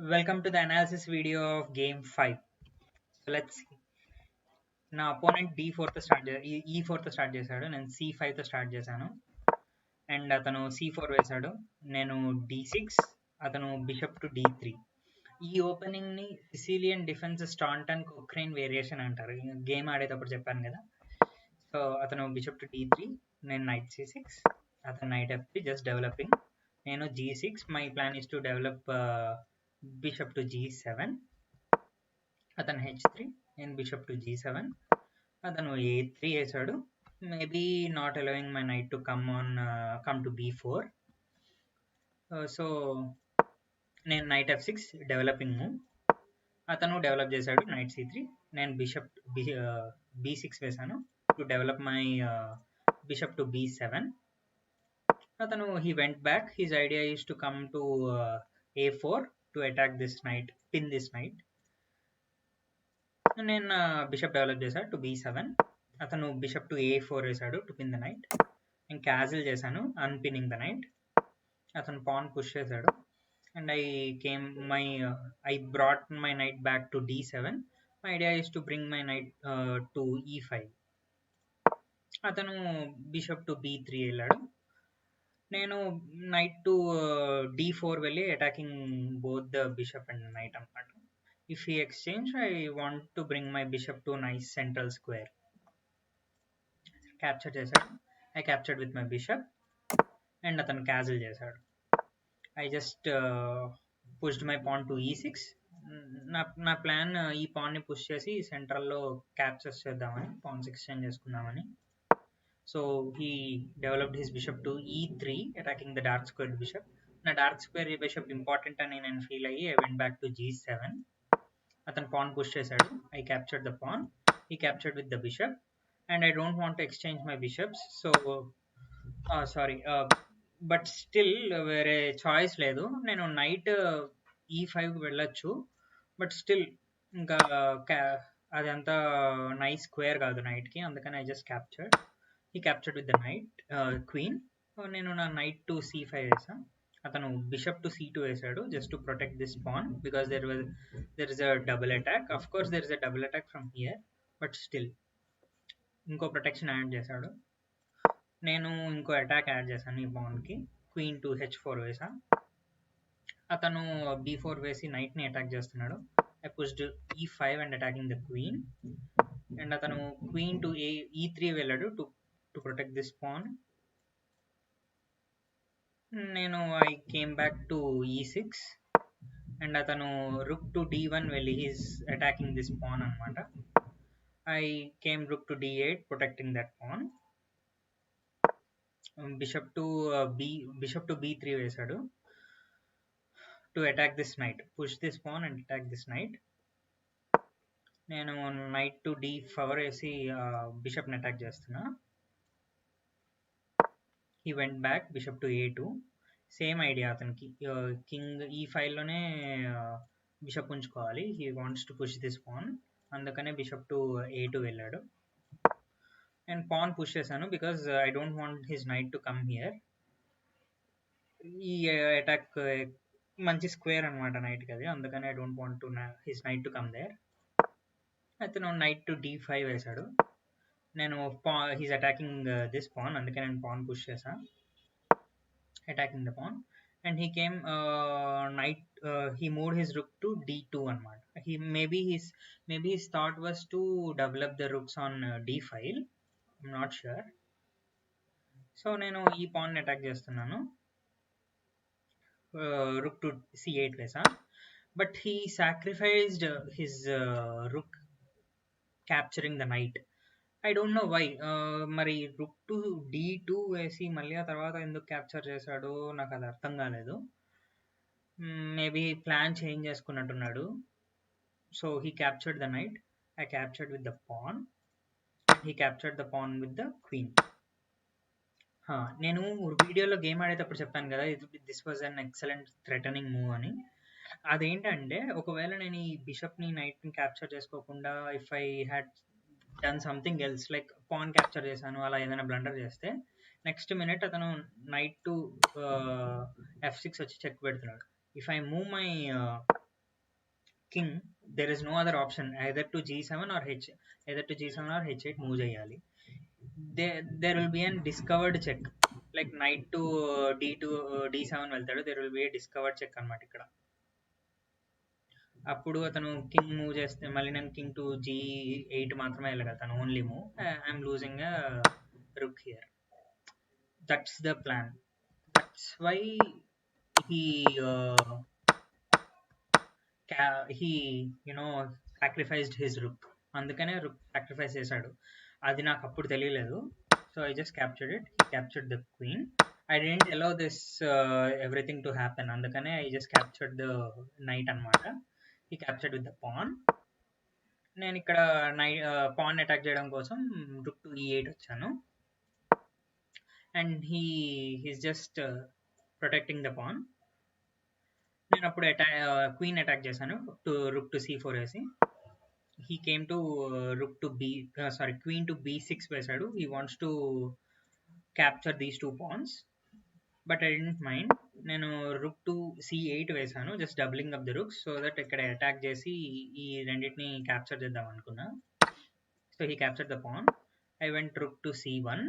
Welcome to the analysis video of game 5. So let's see. నా opponent E4 తో start చేశాడు, నేను C5 తో స్టార్ట్ చేశాను. అండ్ అతను C4 వేశాడు, నేను D6, అతను బిషప్ టు D3. ఈ ఓపెనింగ్ ని సిసిలియన్ డిఫెన్స్ స్టాంటన్ కొక్రైన్ వేరియేషన్ అంటారు. గేమ్ ఆడేటప్పుడు చెప్పాను కదా. సో అతను బిషప్ టు D3, నేను నైట్ C6, అతను నైట్ F3 జస్ట్ డెవలపింగ్. నేను G6, my plan is to develop bishop to G7, అతను H3, నేను బిషప్ టు G7, అతను A3 వేసాడు. Maybe not allowing my night to come to B4. So నేను night F6 developing move, అతను develop చేశాడు night C3, నేను bishop B6 వేసాను to develop my bishop to B7. అతను he went back, his idea is to come to A4 to attack this knight, pin this knight. నేను bishop develop చేశాను to B7, అతను bishop to A4 వేసాడు to pin the night. నేను castle చేశాను అన్పిన్నింగ్ the night. అతను pan push చేశాడు and I brought my knight back to D7. My idea is to bring my knight to E5. అతను bishop to B3 వెళ్ళాడు, నేను night to D4 వెళ్ళి attacking both the bishop and night అన్నమాట. If he exchange, I want to bring my bishop to a nice central square. Capture చేశాడు, I captured with my bishop and అతను castle చేశాడు. I just pushed my pawn to E6. నా plan ఈ పాన్ని push చేసి సెంట్రల్లో captures చేద్దామని, pans exchange చేసుకుందామని. So he developed his bishop to E3 attacking the dark squared bishop. నా dark square bishop important అని నేను ఫీల్ అయ్యి I went back to G7. అతను పాన్ పుష్ చేశాడు, I captured the pawn, he captured with the bishop and I don't want to exchange my bishops. So but still వేరే choice లేదు, నేను night E5 వెళ్ళొచ్చు, but still ఇంకా అదంతా nice square కాదు నైట్కి, అందుకని I just captured. He captured with the knight, queen. నేను నా నైట్ టు C5 వేసాను, అతను బిషప్ టు C2 వేసాడు just to protect this pan because there is a double attack. Of course there is a double attack from here, but still ఇంకో protection add చేశాడు. నేను ఇంకో attack add చేశాను ఈ పాన్కి, queen to H4 వేసా. అతను B4 వేసి నైట్ని అటాక్ చేస్తున్నాడు. I pushed E5 and attacking the queen, and అతను క్వీన్ టు E3 వెళ్ళాడు టు ప్రొటెక్ట్ దిస్ పాన్. నేను I came back to E6 and అతను rook to D1 వెళ్ళి he's attacking this pawn అన్నమాట. I came rook to D8 protecting that pawn. Bishop to B3 వేసాడు to attack this knight, push this pawn and attack this knight. నేను knight to D4 వేసి బిషప్ని attack చేస్తున్నా. He went back, bishop to A2. Same idea అతనికి, king E5లోనే bishop ఉంచుకోవాలి. He wants to push this pawn, అందుకనే bishop to A2 వెళ్ళాడు. నేను పాన్ పుష్ చేశాను because I don't want his knight to come here. ఈ attack మంచి square అనమాట నైట్కి అది, అందుకని I don't want to his knight to come there. అతను నైట్ టు D5 వేశాడు, నేను హీస్ అటాకింగ్ దిస్ పాన్, అందుకే నేను పాన్ పుష్ చేశాను attacking the pawn, and he came he moved his rook to D2 అన్నమాట. Maybe his thought was to develop the rooks on D file, I'm not sure. So నేను ఈ pawn attack చేస్తున్నాను, rook to C8 వేసా, but he sacrificed his rook capturing the knight. I don't know why. మరి rook to D2 వేసి మళ్ళీ ఆ తర్వాత ఎందుకు క్యాప్చర్ చేశాడో నాకు అది అర్థం కాలేదు. మేబీ ప్లాన్ చేంజ్ చేసుకున్నట్టున్నాడు. So he captured the knight, I captured with the pawn, he captured the pawn with the queen. నేను వీడియోలో గేమ్ ఆడేటప్పుడు చెప్పాను కదా, this was an excellent threatening move అని. అదేంటంటే ఒకవేళ నేను ఈ బిషప్ని నైట్ని క్యాప్చర్ చేసుకోకుండా if I had done something else like pan capture చేశాను, అలా ఏదైనా బ్లండర్ చేస్తే నెక్స్ట్ మినిట్ అతను నైట్ టు F6 వచ్చి చెక్ పెడుతున్నాడు. If I move my king, there is no other option either to g7 or h8 move చేయాలి. There will be an discovered check, like knight to d7 వెళ్తాడు, there will be a discovered check అన్నమాట ఇక్కడ. అప్పుడు అతను king move చేస్తే మళ్ళీ నేను king to g8 మాత్రమే వెళ్ళగలుగుతాను, only move. I'm losing rook here. That's the plan. That's why he he sacrificed his rook. అందుకనే రుక్ సాక్రిఫైస్ చేశాడు. అది నాకు అప్పుడు తెలియలేదు. So I just captured it. He captured the queen. I didn't allow this everything to happen. అందుకనే I just captured the knight అనమాట. He captured with the pawn. నేను ఇక్కడ పాన్ అటాక్ చేయడం కోసం రుక్ టు e8 వచ్చాను. And he's just protecting the pawn. నేను అప్పుడు queen attack చేశాను రుక్ టు c4 వేసి. he came to queen to b6 వేసాడు. he wants to capture these two pawns, but I didn't mind. నేను రుక్ to c8 వేసాను, just doubling up the rooks, so that ఇక్కడ attack చేసి ఈ రెండింటిని capture చేద్దాం అనుకున్నా. So he capture the pawn. I went rook to c1.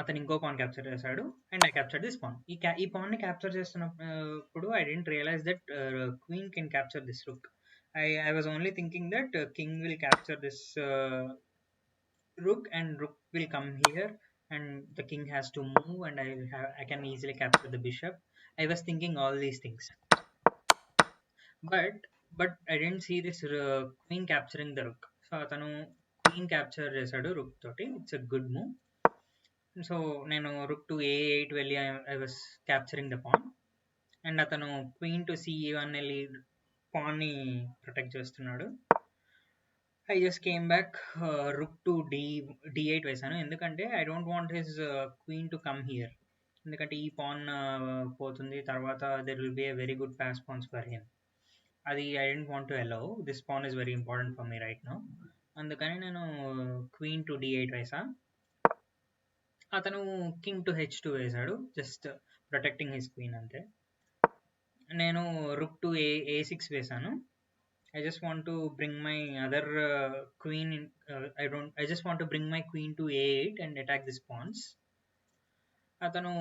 అతను ఇంకో పాన్ క్యాప్చర్ చేశాడు and I capture this pawn. ఈ పాన్ ని క్యాప్చర్ చేస్తున్నప్పుడు I didn't realise that queen can capture this rook. I was only thinking that king will capture this rook and rook will come here and the king has to move and I can easily capture the bishop. I was thinking all these things, but I didn't see this queen capturing the rook. So atanu queen capture chesadu rook toti. It's a good move. So nenu rook to a8 వెళ్ళి I was capturing the pawn and atanu queen to c1 వెళ్ళి pan ని protect చేస్తున్నాడు. I just came back, rook to d8 వేసాను, ఎందుకంటే I don't want his queen to come here. ఎందుకంటే ఈ pawn పోతుంది, తర్వాత there will be a very good pass pawns for him. అది I don't want to allow. This pawn is very important for me right now. అందుకని నేను queen to d8 వేసా. అతను king to h2 వేసాడు, just protecting his queen అంతే. నేను రుక్ to a6 వేసాను. I just want to bring my other queen in, I just want to bring my queen to a8 and attack this pawns. అతను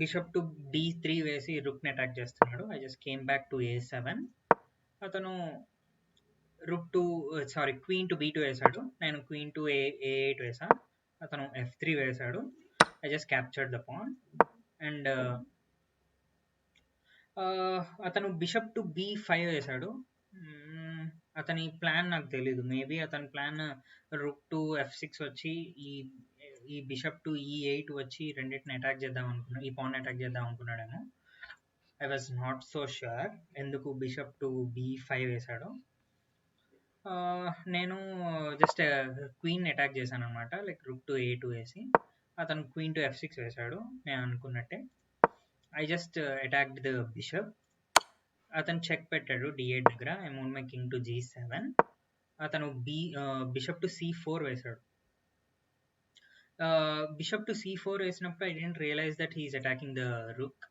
bishop to d3 వేసి రుక్ ని attack చేస్తున్నాడు. I just came back to a7. అతను queen to b2 వేసాడు. నేను queen to a8 వేసా. అతను f3 వేసాడు. I just captured the pawn and అతను బిషప్ టు b5 వేసాడు. అతని ప్లాన్ నాకు తెలీదు. మేబీ అతని ప్లాన్ రుక్ టు f6 వచ్చి ఈ బిషప్ టు e8 వచ్చి రెండింటిని అటాక్ చేద్దాం అనుకున్నాడు, ఈ పాన్ అటాక్ చేద్దాం అనుకున్నాడేమో. I was not so sure ఎందుకు బిషప్ టు b5 వేసాడు. నేను జస్ట్ క్వీన్ అటాక్ చేశాను అనమాట, లైక్ రుక్ టు a2 వేసి. అతను క్వీన్ టు f6 వేసాడు నేను అనుకున్నట్టే. I just attacked the bishop. అతను చెక్ పెట్టాడు d8 దగ్గర. I move my king to g7. అతను బిషప్ టు c4 వేసాడు. బిషప్ టు c4 వేసినప్పుడు I didn't realise that he is attacking the rook.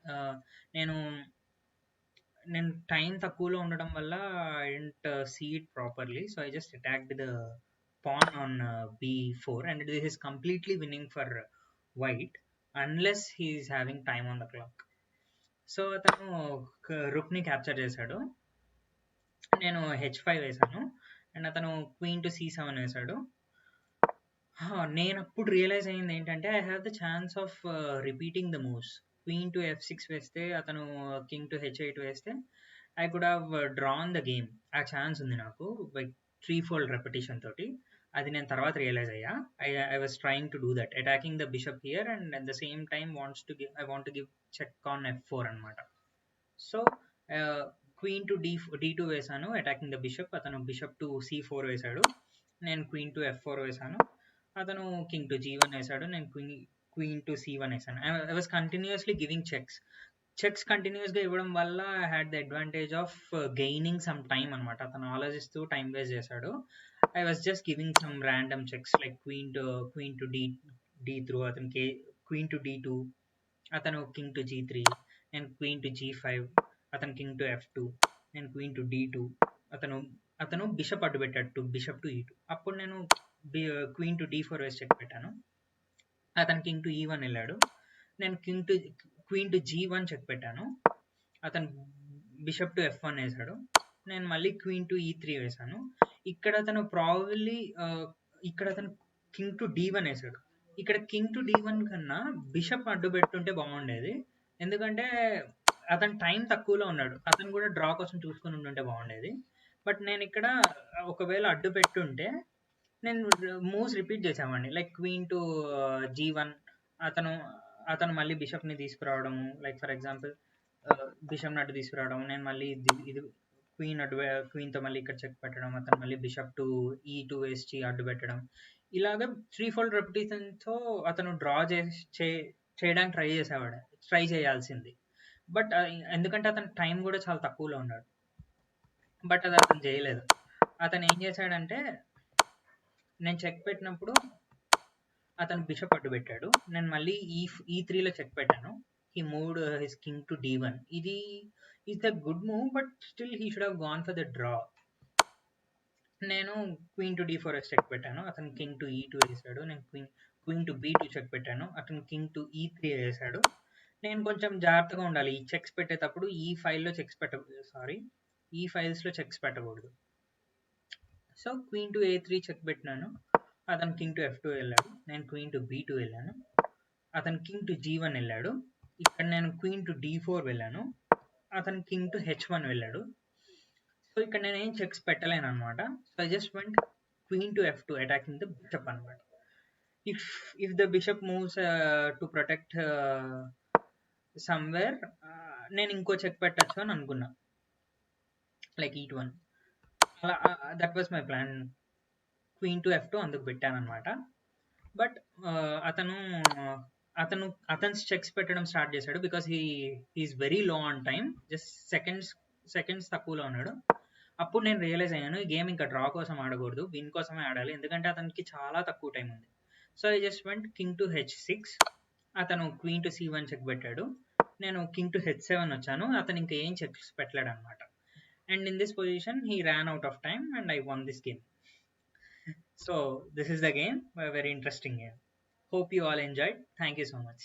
నేను టైం తక్కువలో ఉండడం వల్ల I didn't see it properly. So I just attacked the pawn on b4 and this is completely winning for white unless he is having time on the clock. So అతను రుక్ ని capture చేశాడు. నేను h5 వేసాను and అతను queen to c7 వేసాడు. నేను అప్పుడు realise అయింది ఏంటంటే I have the chance of repeating the moves. Queen to f6 వేస్తే, అతను కింగ్ టు h8 వేస్తే I could have drawn the game. ఆ ఛాన్స్ ఉంది నాకు, లైక్ 3-fold రెపిటేషన్ తోటి. అది నేను తర్వాత రియలైజ్ అయ్యా. I was trying to do that, attacking the bishop here and at the same time I want to give check on f4 అనమాట. So queen to d2 వేసాను, attacking the bishop. అతను bishop to c4 వేసాడు. నేను queen to f4 వేసాను. అతను king to g1 వేసాడు. నేను queen to c1 వేసాను. I was continuously giving checks కంటిన్యూస్గా ఇవ్వడం వల్ల I had the advantage of gaining some time అనమాట. అతను ఆలోచిస్తూ టైం వేస్ట్ చేశాడు. I was just giving some random checks like queen to d3, అతనికి క్వీన్ టు d2, అతను కింగ్ టు g3, నేను క్వీన్ టు g5, అతను కింగ్ టు f2. నేను queen to D2. అతను అతను బిషప్ అడ్డు పెట్టాడు, బిషప్ టు E2. అప్పుడు నేను క్వీన్ టు D4 వేసి చెక్ పెట్టాను. అతను కింగ్ టు E1 వెళ్ళాడు. నేను క్వీన్ టు G1 చెక్ పెట్టాను. అతను బిషప్ టు F1 వేసాడు. నేను మళ్ళీ క్వీన్ టు E3 వేసాను. ఇక్కడ అతను ప్రాబబ్లీ ఇక్కడ అతను కింగ్ టు D1 వేసాడు. ఇక్కడ కింగ్ టు D1 కన్నా బిషప్ అడ్డు పెట్టుంటే బాగుండేది. ఎందుకంటే అతను టైం తక్కువలో ఉన్నాడు. అతను కూడా డ్రా కోసం చూసుకొని ఉండుంటే బాగుండేది. బట్ నేను ఇక్కడ ఒకవేళ అడ్డు పెట్టుంటే నేను మూవ్స్ రిపీట్ చేసామండి. లైక్ క్వీన్ టు G1, అతను మళ్ళీ బిషప్ని తీసుకురావడము. లైక్ ఫర్ ఎగ్జాంపుల్ బిషప్ని అడ్డు తీసుకురావడం, నేను మళ్ళీ ఇది క్వీన్తో మళ్ళీ ఇక్కడ చెక్ పెట్టడం, అతను మళ్ళీ బిషప్ టు E2 వేసి అడ్డు పెట్టడం. ఇలాగ 3-fold రెపిటేషన్తో అతను డ్రా చేయడానికి ట్రై చేయాల్సింది. బట్ ఎందుకంటే అతని టైం కూడా చాలా తక్కువలో ఉన్నాడు. బట్ అది అతను చేయలేదు. అతను ఏం చేశాడంటే నేను చెక్ పెట్టినప్పుడు అతను బిషప్ అడ్డు పెట్టాడు. నేను మళ్ళీ E3లో చెక్ పెట్టాను. He moved his king to D1. ఇది is the good move, but still he should have gone for the draw. నేను క్వీన్ టు D4 వేసి చెక్ పెట్టాను. అతను కింగ్ టు E2 వేసాడు. నేను క్వీన్ టు B2 చెక్ పెట్టాను. అతను కింగ్ టు E3 వేసాడు. నేను కొంచెం జాగ్రత్తగా ఉండాలి. ఈ చెక్స్ పెట్టేటప్పుడు ఈ ఫైల్స్లో చెక్స్ పెట్టకూడదు. So queen to A3 check పెట్టినాను. అతను కింగ్ టు F2 వెళ్ళాడు. నేను క్వీన్ టు B2 వెళ్ళాను. అతను కింగ్ టు G1 వెళ్ళాడు. ఇక్కడ నేను క్వీన్ టు D4 వెళ్ళాను. అతను కింగ్ టు H1 వెళ్ళాడు. సో ఇక్కడ నేను ఏం చెక్స్ పెట్టలేను అనమాట. So I just went queen to F2 attacking the bishop అనమాట. If the bishop moves to protect somewhere, నేను ఇంకో చెక్ పెట్టచ్చు అని అనుకున్నా, లైక్ E1. అలా that was my plan. Queen to F2 అందుకు పెట్టాను అనమాట. బట్ అతను చెక్స్ పెట్టడం స్టార్ట్ చేశాడు. Because he's very low on time. Just seconds తక్కువలో ఉన్నాడు. అప్పుడు నేను రియలైజ్ అయ్యాను, ఈ గేమ్ ఇంకా డ్రా కోసం ఆడకూడదు, విన్ కోసమే ఆడాలి. ఎందుకంటే అతనికి చాలా తక్కువ టైం ఉంది. So I just vent king to H6. అతను క్వీన్ టు C1 చెక్ పెట్టాడు. నేను కింగ్ టు H7 వచ్చాను. అతను ఇంకా ఏం చెక్స్ పెట్టలేడు అనమాట. And in this position he ran out of time and I won this game. So this is the game, a very interesting game. Hope you all enjoyed. Thank you so much.